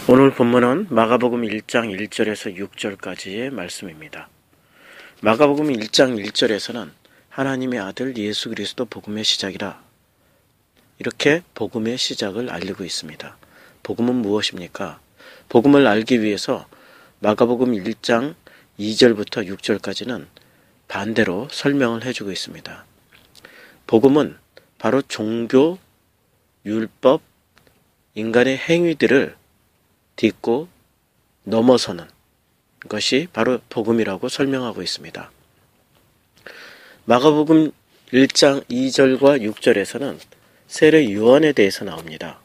오늘 본문은 마가복음 1장 1절에서 6절까지의 말씀입니다. 마가복음 1장 1절에서는 하나님의 아들 예수 그리스도 복음의 시작이라, 이렇게 복음의 시작을 알리고 있습니다. 복음은 무엇입니까? 복음을 알기 위해서 마가복음 1장 2절부터 6절까지는 반대로 설명을 해주고 있습니다. 복음은 바로 종교, 율법, 인간의 행위들을 딛고 넘어서는 것이 바로 복음이라고 설명하고 있습니다. 마가복음 1장 2절과 6절에서는 세례 요한에 대해서 나옵니다.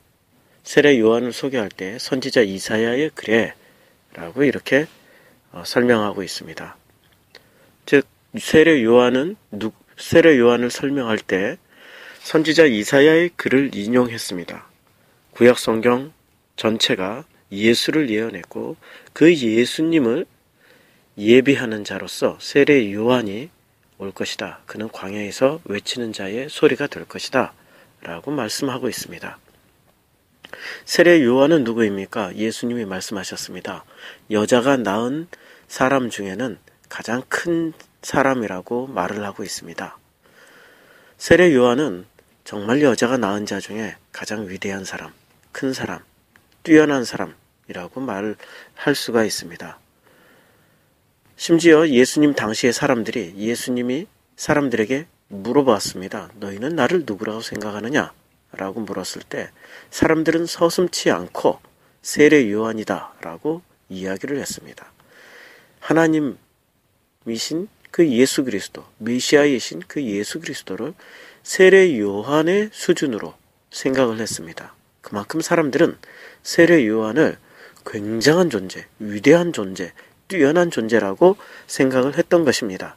세례 요한을 소개할 때 선지자 이사야의 글에라고 이렇게 설명하고 있습니다. 즉 세례 요한을 설명할 때 선지자 이사야의 글을 인용했습니다. 구약 성경 전체가 예수를 예언했고 그 예수님을 예비하는 자로서 세례 요한이 올 것이다. 그는 광야에서 외치는 자의 소리가 될 것이다. 라고 말씀하고 있습니다. 세례 요한은 누구입니까? 예수님이 말씀하셨습니다. 여자가 낳은 사람 중에는 가장 큰 사람이라고 말을 하고 있습니다. 세례 요한은 정말 여자가 낳은 자 중에 가장 위대한 사람, 큰 사람, 뛰어난 사람이라고 말할 수가 있습니다. 심지어 예수님 당시의 사람들이 예수님이 사람들에게 물어봤습니다. 너희는 나를 누구라고 생각하느냐? 라고 물었을 때 사람들은 서슴지 않고 세례 요한이다 라고 이야기를 했습니다. 하나님이신 그 예수 그리스도, 메시아이신 그 예수 그리스도를 세례 요한의 수준으로 생각을 했습니다. 그만큼 사람들은 세례 요한을 굉장한 존재, 위대한 존재, 뛰어난 존재라고 생각을 했던 것입니다.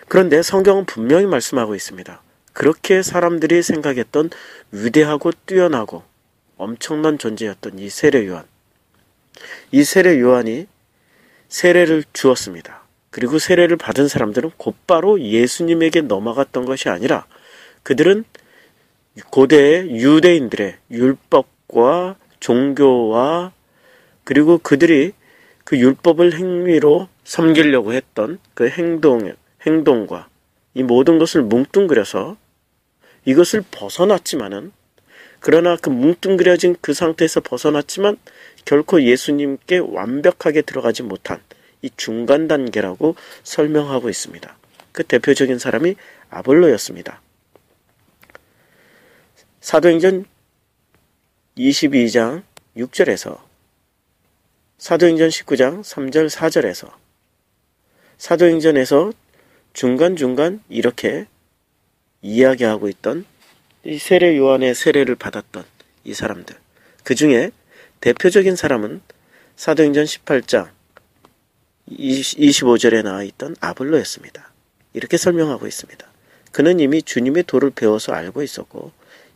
그런데 성경은 분명히 말씀하고 있습니다. 그렇게 사람들이 생각했던 위대하고 뛰어나고 엄청난 존재였던 이 세례 요한. 이 세례 요한이 세례를 주었습니다. 그리고 세례를 받은 사람들은 곧바로 예수님에게 넘어갔던 것이 아니라 그들은 고대의 유대인들의 율법과 종교와 그리고 그들이 그 율법을 행위로 섬기려고 했던 그 행동과 이 모든 것을 뭉뚱그려서 이것을 벗어났지만은, 그러나 그 뭉뚱그려진 그 상태에서 벗어났지만 결코 예수님께 완벽하게 들어가지 못한 이 중간 단계라고 설명하고 있습니다. 그 대표적인 사람이 아볼로였습니다. 사도행전 22장 6절에서 사도행전 19장 3절 4절에서 사도행전에서 중간중간 이렇게 이야기하고 있던 이 세례 요한의 세례를 받았던 이 사람들, 그 중에 대표적인 사람은 사도행전 18장 25절에 나와 있던 아볼로였습니다. 이렇게 설명하고 있습니다. 그는 이미 주님의 도를 배워서 알고 있었고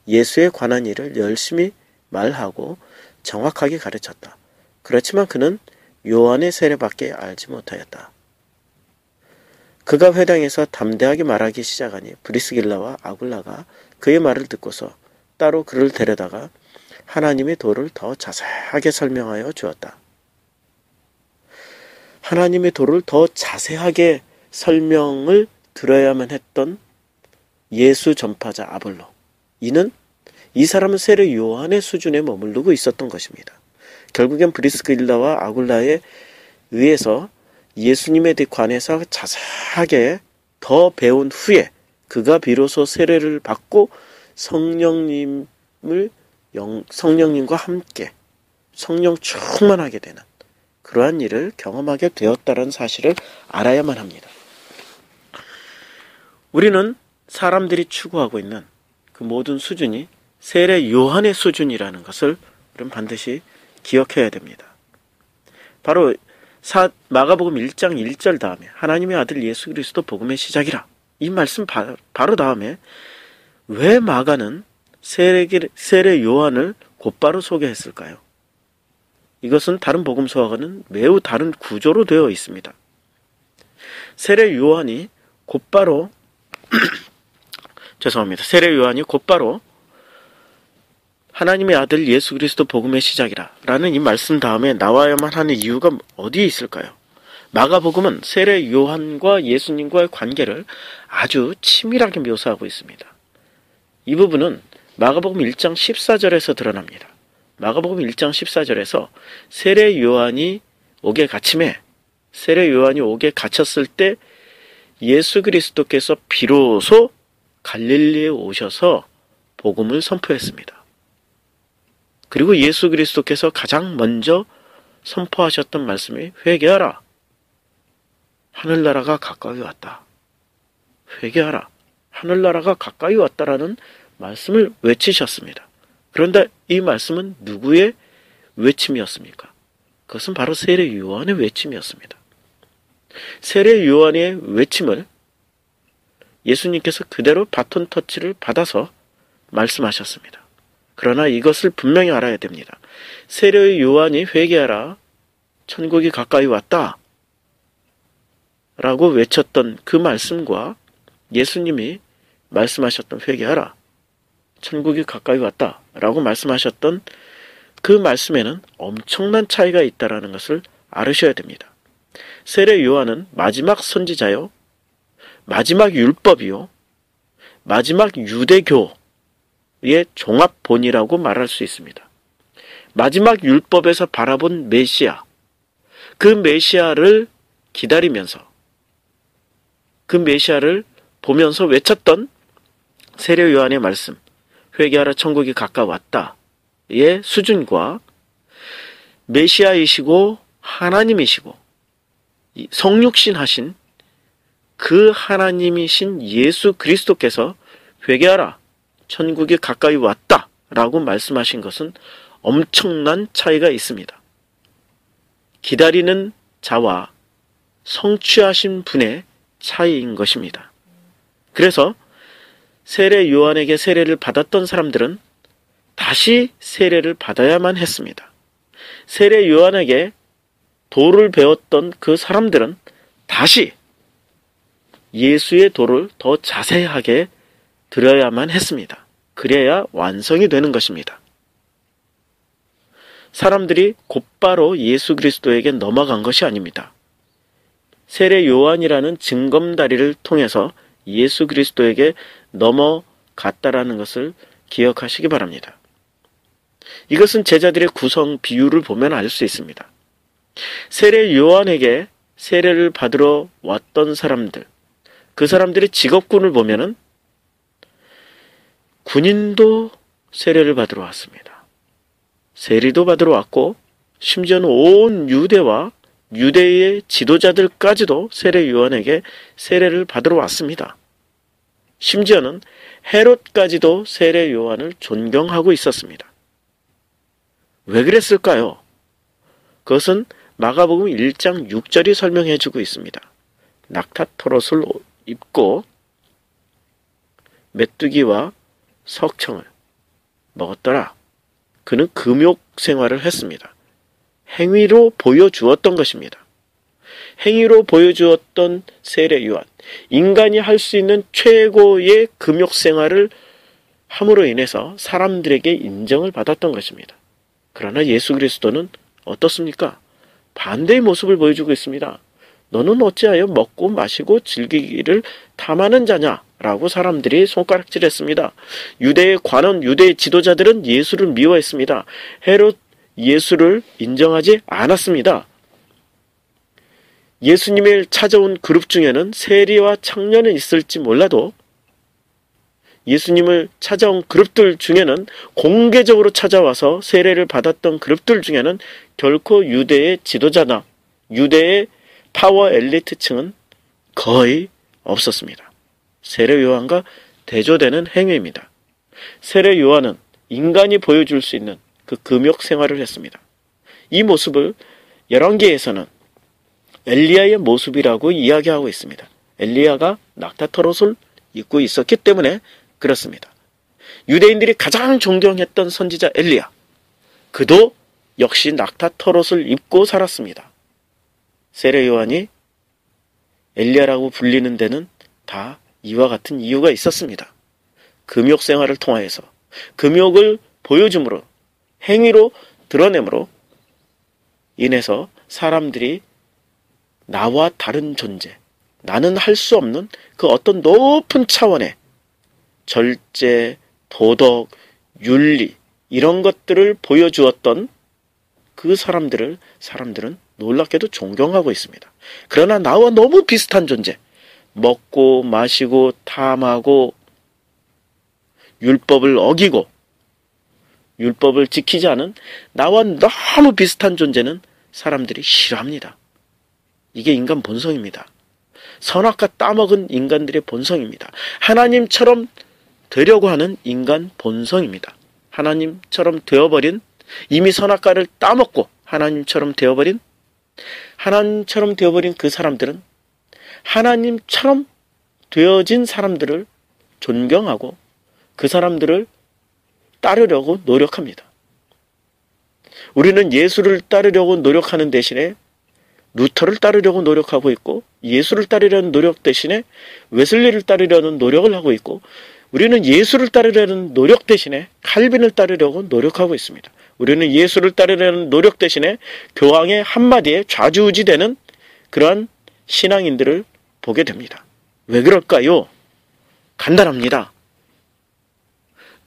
예수에 관한 일을 열심히 말하고 정확하게 가르쳤다. 그렇지만 그는 요한의 세례밖에 알지 못하였다. 그가 회당에서 담대하게 말하기 시작하니 브리스길라와 아굴라가 그의 말을 듣고서 따로 그를 데려다가 하나님의 도를 더 자세하게 설명하여 주었다. 하나님의 도를 더 자세하게 설명을 들어야만 했던 예수 전파자 아볼로. 이 사람은 세례 요한의 수준에 머무르고 있었던 것입니다. 결국엔 브리스길라와 아굴라에 의해서 예수님에 관해서 자세하게 더 배운 후에 그가 비로소 세례를 받고 성령님과 함께 성령 충만하게 되는 그러한 일을 경험하게 되었다는 사실을 알아야만 합니다. 우리는 사람들이 추구하고 있는 그 모든 수준이 세례 요한의 수준이라는 것을 우리는 반드시 기억해야 됩니다. 바로 마가복음 1장 1절 다음에 하나님의 아들 예수 그리스도 복음의 시작이라, 이 말씀 바로 다음에 왜 마가는 세례 요한을 곧바로 소개했을까요? 이것은 다른 복음서와는 매우 다른 구조로 되어 있습니다. 세례 요한이 곧바로 세례 요한이 곧바로 하나님의 아들 예수 그리스도 복음의 시작이라 라는 이 말씀 다음에 나와야만 하는 이유가 어디에 있을까요? 마가복음은 세례 요한과 예수님과의 관계를 아주 치밀하게 묘사하고 있습니다. 이 부분은 마가복음 1장 14절에서 드러납니다. 마가복음 1장 14절에서 세례 요한이 옥에 갇힘에 세례 요한이 옥에 갇혔을 때 예수 그리스도께서 비로소 갈릴리에 오셔서 복음을 선포했습니다. 그리고 예수 그리스도께서 가장 먼저 선포하셨던 말씀이 회개하라. 하늘나라가 가까이 왔다. 회개하라. 하늘나라가 가까이 왔다라는 말씀을 외치셨습니다. 그런데 이 말씀은 누구의 외침이었습니까? 그것은 바로 세례 요한의 외침이었습니다. 세례 요한의 외침을 예수님께서 그대로 바톤 터치를 받아서 말씀하셨습니다. 그러나 이것을 분명히 알아야 됩니다. 세례 요한이 회개하라, 천국이 가까이 왔다 라고 외쳤던 그 말씀과 예수님이 말씀하셨던 회개하라, 천국이 가까이 왔다 라고 말씀하셨던 그 말씀에는 엄청난 차이가 있다는 것을 알으셔야 됩니다. 세례 요한은 마지막 선지자요, 마지막 율법이요, 마지막 유대교의 종합본이라고 말할 수 있습니다. 마지막 율법에서 바라본 메시아, 그 메시아를 기다리면서 그 메시아를 보면서 외쳤던 세례 요한의 말씀, 회개하라 천국이 가까웠다의 수준과 메시아이시고 하나님이시고 성육신 하신 그 하나님이신 예수 그리스도께서 회개하라 천국이 가까이 왔다 라고 말씀하신 것은 엄청난 차이가 있습니다. 기다리는 자와 성취하신 분의 차이인 것입니다. 그래서 세례 요한에게 세례를 받았던 사람들은 다시 세례를 받아야만 했습니다. 세례 요한에게 도를 배웠던 그 사람들은 다시 예수의 도를 더 자세하게 들어야만 했습니다. 그래야 완성이 되는 것입니다. 사람들이 곧바로 예수 그리스도에게 넘어간 것이 아닙니다. 세례 요한이라는 징검다리를 통해서 예수 그리스도에게 넘어갔다라는 것을 기억하시기 바랍니다. 이것은 제자들의 구성 비율을 보면 알 수 있습니다. 세례 요한에게 세례를 받으러 왔던 사람들, 그 사람들의 직업군을 보면은 군인도 세례를 받으러 왔습니다. 세리도 받으러 왔고 심지어는 온 유대와 유대의 지도자들까지도 세례 요한에게 세례를 받으러 왔습니다. 심지어는 헤롯까지도 세례 요한을 존경하고 있었습니다. 왜 그랬을까요? 그것은 마가복음 1장 6절이 설명해 주고 있습니다. 낙타토롯을 입고 메뚜기와 석청을 먹었더라. 그는 금욕 생활을 했습니다. 행위로 보여주었던 것입니다. 행위로 보여주었던 세례 요한, 인간이 할 수 있는 최고의 금욕 생활을 함으로 인해서 사람들에게 인정을 받았던 것입니다. 그러나 예수 그리스도는 어떻습니까? 반대의 모습을 보여주고 있습니다. 너는 어찌하여 먹고 마시고 즐기기를 탐하는 자냐? 라고 사람들이 손가락질했습니다. 유대의 관원, 유대의 지도자들은 예수를 미워했습니다. 헤롯 예수를 인정하지 않았습니다. 예수님을 찾아온 그룹 중에는 세리와 청년은 있을지 몰라도 예수님을 찾아온 그룹들 중에는 공개적으로 찾아와서 세례를 받았던 그룹들 중에는 결코 유대의 지도자나 유대의 파워 엘리트층은 거의 없었습니다. 세례 요한과 대조되는 행위입니다. 세례 요한은 인간이 보여줄 수 있는 그 금욕 생활을 했습니다. 이 모습을 열왕기에서는 엘리야의 모습이라고 이야기하고 있습니다. 엘리야가 낙타토롯을 입고 있었기 때문에 그렇습니다. 유대인들이 가장 존경했던 선지자 엘리야, 그도 역시 낙타토롯을 입고 살았습니다. 세례 요한이 엘리야라고 불리는 데는 다 이와 같은 이유가 있었습니다. 금욕 생활을 통하여서 금욕을 보여줌으로, 행위로 드러냄으로 인해서 사람들이 나와 다른 존재, 나는 할 수 없는 그 어떤 높은 차원의 절제, 도덕, 윤리 이런 것들을 보여주었던 그 사람들은 놀랍게도 존경하고 있습니다. 그러나 나와 너무 비슷한 존재, 먹고 마시고 탐하고 율법을 어기고 율법을 지키지 않은 나와 너무 비슷한 존재는 사람들이 싫어합니다. 이게 인간 본성입니다. 선악과 따먹은 인간들의 본성입니다. 하나님처럼 되려고 하는 인간 본성입니다. 하나님처럼 되어버린, 이미 선악과를 따먹고 하나님처럼 되어버린 그 사람들은 하나님처럼 되어진 사람들을 존경하고 그 사람들을 따르려고 노력합니다. 우리는 예수를 따르려고 노력하는 대신에 루터를 따르려고 노력하고 있고, 예수를 따르려는 노력 대신에 웨슬리를 따르려는 노력을 하고 있고, 우리는 예수를 따르려는 노력 대신에 칼빈을 따르려고 노력하고 있습니다. 우리는 예수를 따르려는 노력 대신에 교황의 한마디에 좌지우지되는 그러한 신앙인들을 보게 됩니다. 왜 그럴까요? 간단합니다.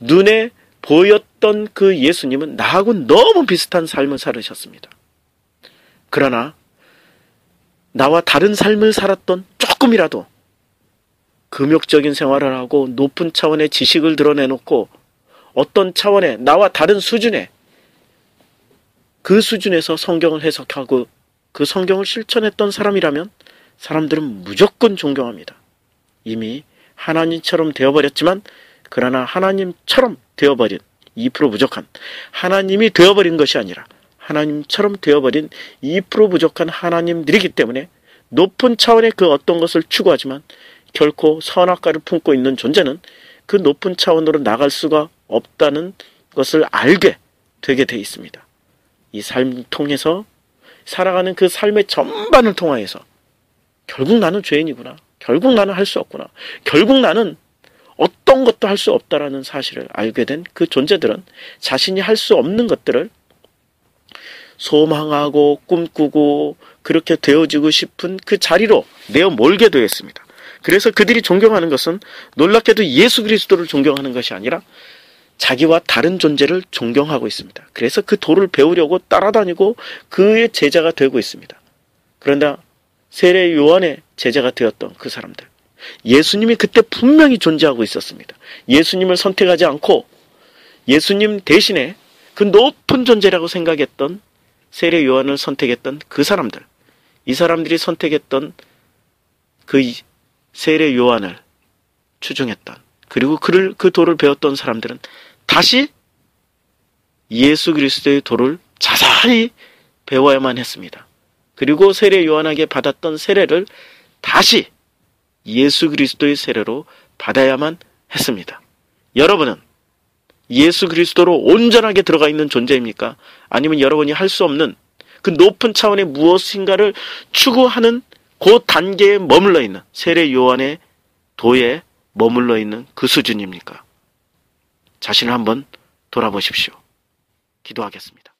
눈에 보였던 그 예수님은 나하고 너무 비슷한 삶을 살으셨습니다. 그러나 나와 다른 삶을 살았던, 조금이라도 금욕적인 생활을 하고 높은 차원의 지식을 드러내놓고 어떤 차원의 나와 다른 수준의 그 수준에서 성경을 해석하고 그 성경을 실천했던 사람이라면 사람들은 무조건 존경합니다. 이미 하나님처럼 되어버렸지만, 그러나 하나님처럼 되어버린 2% 부족한, 하나님이 되어버린 것이 아니라 하나님처럼 되어버린 2% 부족한 하나님들이기 때문에 높은 차원의 그 어떤 것을 추구하지만 결코 선악과를 품고 있는 존재는 그 높은 차원으로 나갈 수가 없다는 것을 알게 되게 돼 있습니다. 이 삶을 통해서 살아가는 그 삶의 전반을 통하여서 결국 나는 죄인이구나, 결국 나는 할 수 없구나, 결국 나는 어떤 것도 할 수 없다라는 사실을 알게 된 그 존재들은 자신이 할 수 없는 것들을 소망하고 꿈꾸고 그렇게 되어지고 싶은 그 자리로 내어 몰게 되었습니다. 그래서 그들이 존경하는 것은 놀랍게도 예수 그리스도를 존경하는 것이 아니라 자기와 다른 존재를 존경하고 있습니다. 그래서 그 도를 배우려고 따라다니고 그의 제자가 되고 있습니다. 그런데 세례 요한의 제자가 되었던 그 사람들, 예수님이 그때 분명히 존재하고 있었습니다. 예수님을 선택하지 않고 예수님 대신에 그 높은 존재라고 생각했던 세례 요한을 선택했던 그 사람들, 이 사람들이 선택했던 그 세례 요한을 추종했던, 그리고 그 도를 배웠던 사람들은 다시 예수 그리스도의 도를 자세히 배워야만 했습니다. 그리고 세례 요한에게 받았던 세례를 다시 예수 그리스도의 세례로 받아야만 했습니다. 여러분은 예수 그리스도로 온전하게 들어가 있는 존재입니까? 아니면 여러분이 할 수 없는 그 높은 차원의 무엇인가를 추구하는 그 단계에 머물러 있는, 세례 요한의 도에 머물러 있는 그 수준입니까? 자신을 한번 돌아보십시오. 기도하겠습니다.